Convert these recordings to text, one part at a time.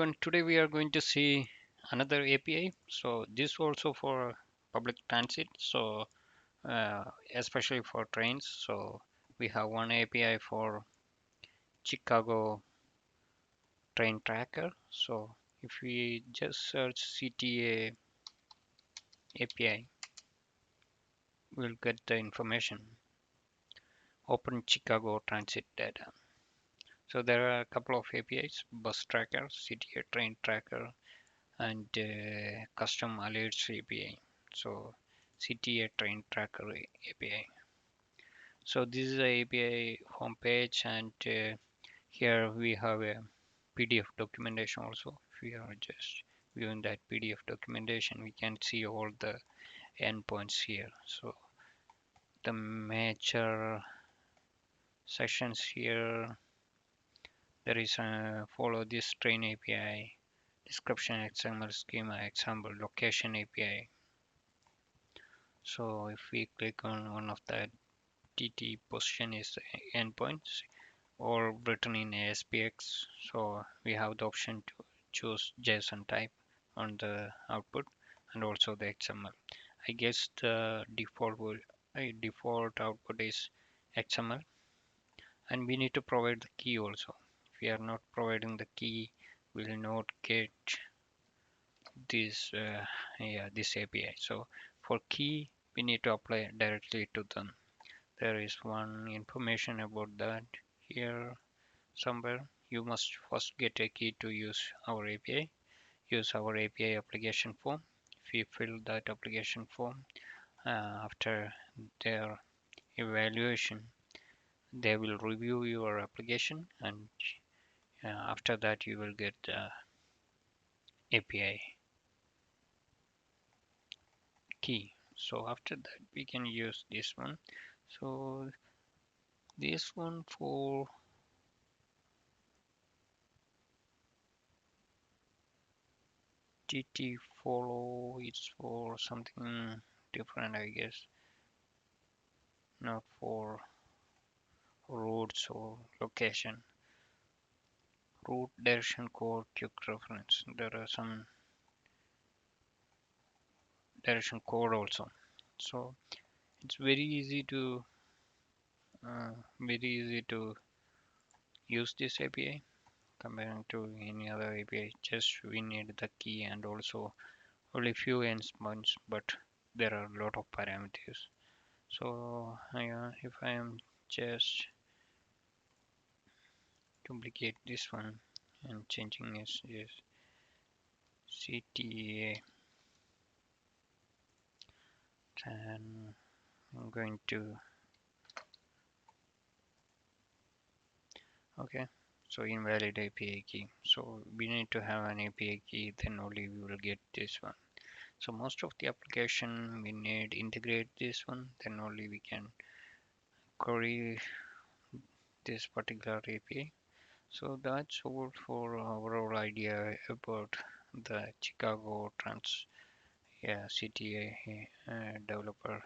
And today we are going to see another API. So this also for public transit. So especially for trains. So we have one API for Chicago train tracker. So if we just search CTA API, we'll get the information. Open Chicago transit data. So there are a couple of APIs: bus tracker, CTA train tracker, and custom alerts API. So CTA train tracker API. So this is a API homepage, and here we have a PDF documentation also. If we are just viewing that PDF documentation, we can see all the endpoints here. So the major sections here, there is a follow this train API, description XML schema example location API. So if we click on one of the TT position is endpoints or written in ASPX. So we have the option to choose JSON type on the output and also the XML. I guess the default output is XML, and we need to provide the key also. If we are not providing the key, we will not get this API. So for key, we need to apply directly to them. There is one information about that here somewhere. You must first get a key to use our API. Use our API application form. If you fill that application form, after their evaluation, they will review your application, and after that you will get the API key. So after that we can use this one. So this one for GT follow is for something different, I guess, not for routes or location. Route direction code quick reference. There are some direction code also. So it's very easy to use this API comparing to any other API. Just we need the key and also only few endpoints, but there are a lot of parameters. So if I am just duplicate this one and changing is CTA, and I'm going to okay. So invalid API key. So we need to have an API key, then only we will get this one. So most of the application we need integrate this one, then only we can query this particular API. So that's all for our overall idea about the Chicago Trans CTA developer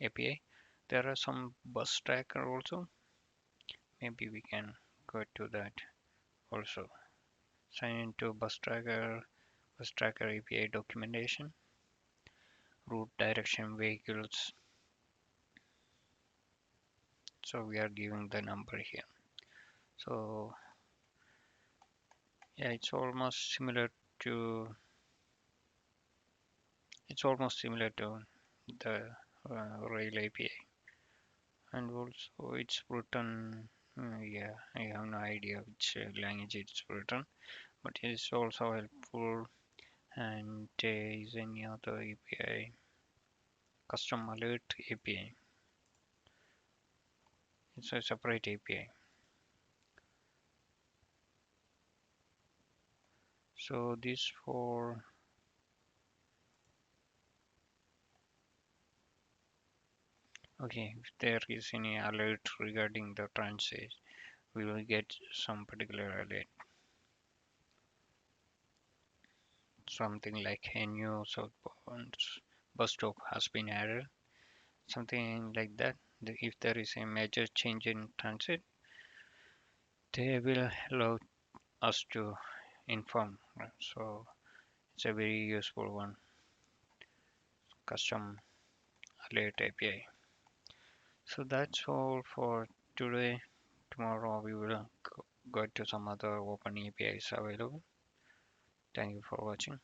API. There are some bus tracker also. Maybe we can go to that also. Sign into bus tracker API documentation, route direction vehicles. So we are giving the number here. So yeah, to it's almost similar to the Rail API, and also it's written. Yeah, I have no idea which language it's written, but it's also helpful. And there is any other API, custom alert API. It's a separate API. So this for okay, if there is any alert regarding the transit, we will get some particular alert. Something like a new southbound bus stop has been added, something like that. If there is a major change in transit, they will allow us to inform, right? So it's a very useful one, custom alert API. So that's all for today. Tomorrow we will go to some other open APIs available. Thank you for watching.